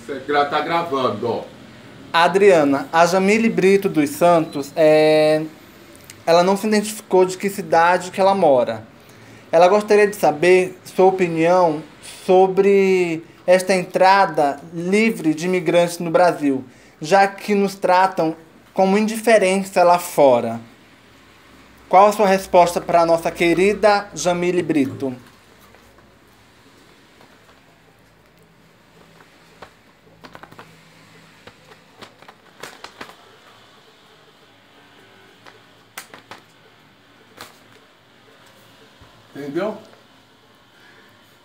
Você tá gravando. Adriana, a Jamile Brito dos Santos, ela não se identificou de que cidade que ela mora. Ela gostaria de saber sua opinião sobre esta entrada livre de imigrantes no Brasil, já que nos tratam como indiferença lá fora. Qual a sua resposta para a nossa querida Jamile Brito? Entendeu?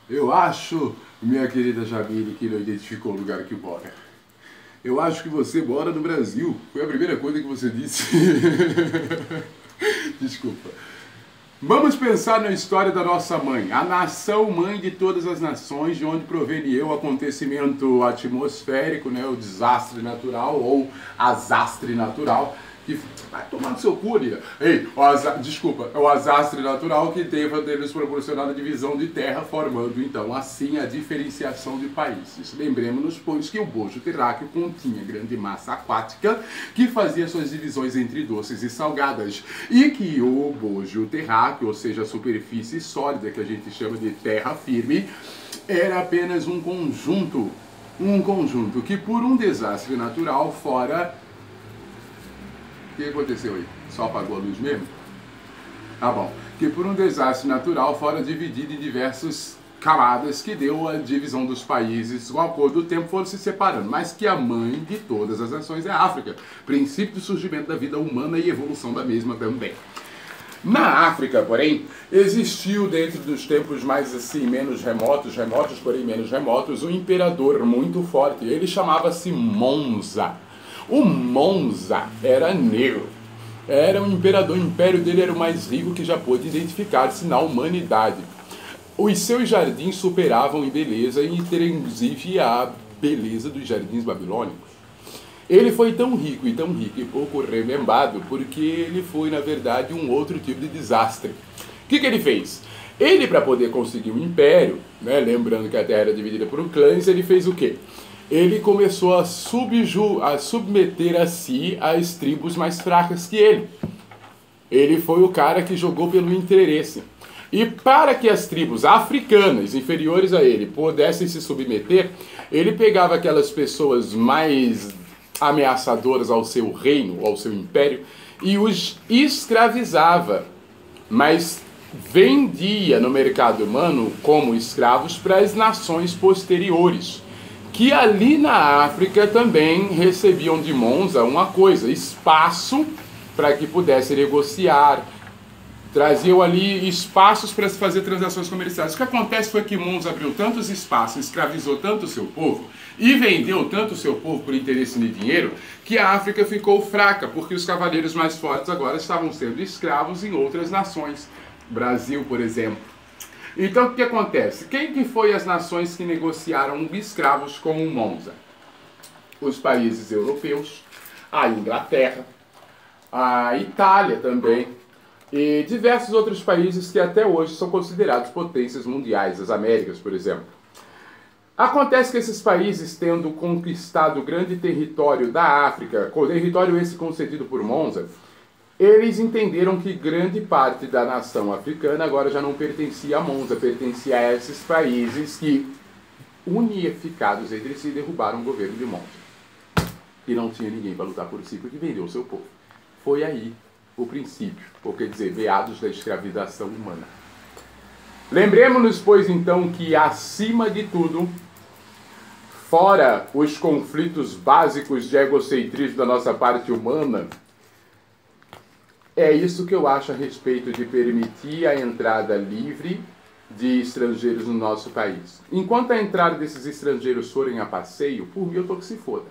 Eu acho, minha querida Jamile, que não identificou o lugar que mora. Eu acho que você mora no Brasil. Foi a primeira coisa que você disse. Desculpa. Vamos pensar na história da nossa mãe, a nação mãe de todas as nações, de onde provenia o acontecimento atmosférico, né, o desastre natural ou azastre natural, que vai tomar no seu cu, Lia. Ei, desculpa, é o azastre natural que teve nos proporcionado a divisão de terra, formando então assim a diferenciação de países. Lembremos-nos, pois, que o bojo terráqueo continha grande massa aquática que fazia suas divisões entre doces e salgadas, e que o bojo terráqueo, ou seja, a superfície sólida que a gente chama de terra firme, era apenas um conjunto que por um desastre natural fora... O que aconteceu aí? Só apagou a luz mesmo? Tá bom. Que por um desastre natural fora dividido em diversas camadas que deu a divisão dos países, com o acordo do tempo foram se separando, mas que a mãe de todas as nações é a África, princípio do surgimento da vida humana e evolução da mesma também. Na África, porém, existiu dentro dos tempos mais assim, menos remotos, porém menos remotos, um imperador muito forte. Ele chamava-se Monza. O Monza era negro, era um imperador, o império dele era o mais rico que já pôde identificar-se na humanidade. Os seus jardins superavam em beleza, inclusive a beleza dos jardins babilônicos. Ele foi tão rico e pouco remembrado, porque ele foi, na verdade, um outro tipo de desastre. O que ele fez? Ele, para poder conseguir um império, né, lembrando que a terra era dividida por clãs, ele fez o quê? Ele começou a submeter a si as tribos mais fracas que ele. Ele foi o cara que jogou pelo interesse. E para que as tribos africanas inferiores a ele pudessem se submeter, ele pegava aquelas pessoas mais ameaçadoras ao seu reino, ao seu império, e os escravizava, mas vendia no mercado humano como escravos para as nações posteriores, que ali na África também recebiam de Monza uma coisa, espaço para que pudessem negociar, traziam ali espaços para se fazer transações comerciais. O que acontece foi que Monza abriu tantos espaços, escravizou tanto o seu povo e vendeu tanto o seu povo por interesse de dinheiro, que a África ficou fraca, porque os cavaleiros mais fortes agora estavam sendo escravos em outras nações. Brasil, por exemplo. Então, o que acontece? Quem que foi as nações que negociaram escravos com o Monza? Os países europeus, a Inglaterra, a Itália também, e diversos outros países que até hoje são considerados potências mundiais, as Américas, por exemplo. Acontece que esses países, tendo conquistado grande território da África, território esse concedido por Monza, eles entenderam que grande parte da nação africana agora já não pertencia a Monza, pertencia a esses países que, unificados entre si, derrubaram o governo de Monza. E não tinha ninguém para lutar por si, porque vendeu o seu povo. Foi aí o princípio, ou quer dizer, meados da escravização humana. Lembremos-nos, pois, então, que acima de tudo, fora os conflitos básicos de egocentrismo da nossa parte humana, é isso que eu acho a respeito de permitir a entrada livre de estrangeiros no nosso país. Enquanto a entrada desses estrangeiros forem a passeio, por mim eu tô que se foda.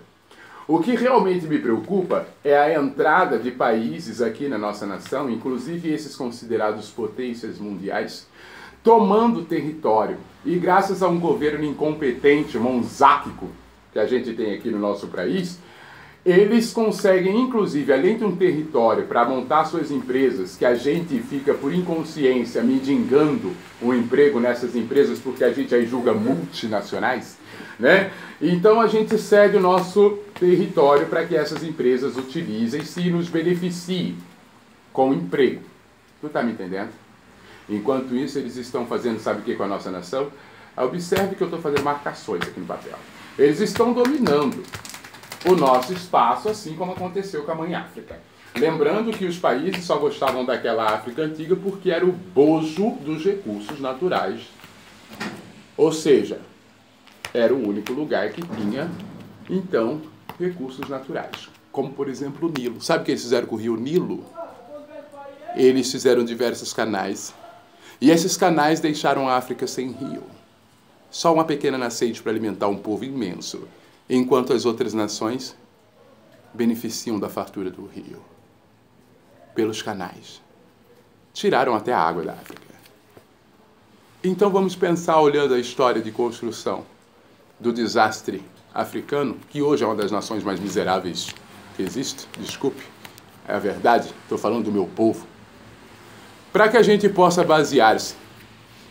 O que realmente me preocupa é a entrada de países aqui na nossa nação, inclusive esses considerados potências mundiais, tomando território. E graças a um governo incompetente, monzáquico, que a gente tem aqui no nosso país, eles conseguem, inclusive, além de um território para montar suas empresas, que a gente fica por inconsciência mendigando um emprego nessas empresas porque a gente aí julga multinacionais, né? Então a gente cede o nosso território para que essas empresas utilizem-se e nos beneficiem com emprego. Tu tá me entendendo? Enquanto isso, eles estão fazendo, sabe o que com a nossa nação? Observe que eu estou fazendo marcações aqui no papel. Eles estão dominando o nosso espaço, assim como aconteceu com a Mãe África. Lembrando que os países só gostavam daquela África antiga porque era o bojo dos recursos naturais. Ou seja, era o único lugar que tinha, então, recursos naturais. Como, por exemplo, o Nilo. Sabe o que eles fizeram com o rio Nilo? Eles fizeram diversos canais. E esses canais deixaram a África sem rio. Só uma pequena nascente para alimentar um povo imenso, enquanto as outras nações beneficiam da fartura do rio. Pelos canais. Tiraram até a água da África. Então vamos pensar, olhando a história de construção do desastre africano, que hoje é uma das nações mais miseráveis que existe, desculpe, é a verdade, estou falando do meu povo, para que a gente possa basear-se,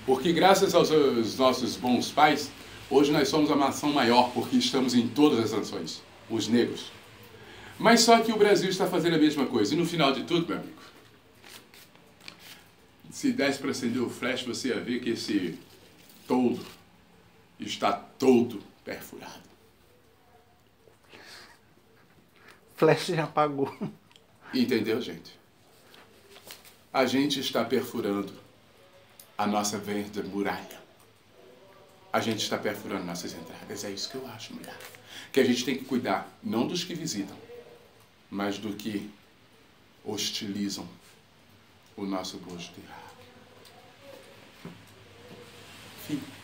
porque graças aos nossos bons pais, hoje nós somos a nação maior, porque estamos em todas as nações, os negros. Mas só que o Brasil está fazendo a mesma coisa, e no final de tudo, meu amigo, se desse para acender o flash, você ia ver que esse toldo está todo perfurado. Flash já apagou. Entendeu, gente? A gente está perfurando a nossa verde muralha. A gente está perfurando nossas entradas. É isso que eu acho, mulher. Que a gente tem que cuidar, não dos que visitam, mas do que hostilizam o nosso bojo de rabo. Fim.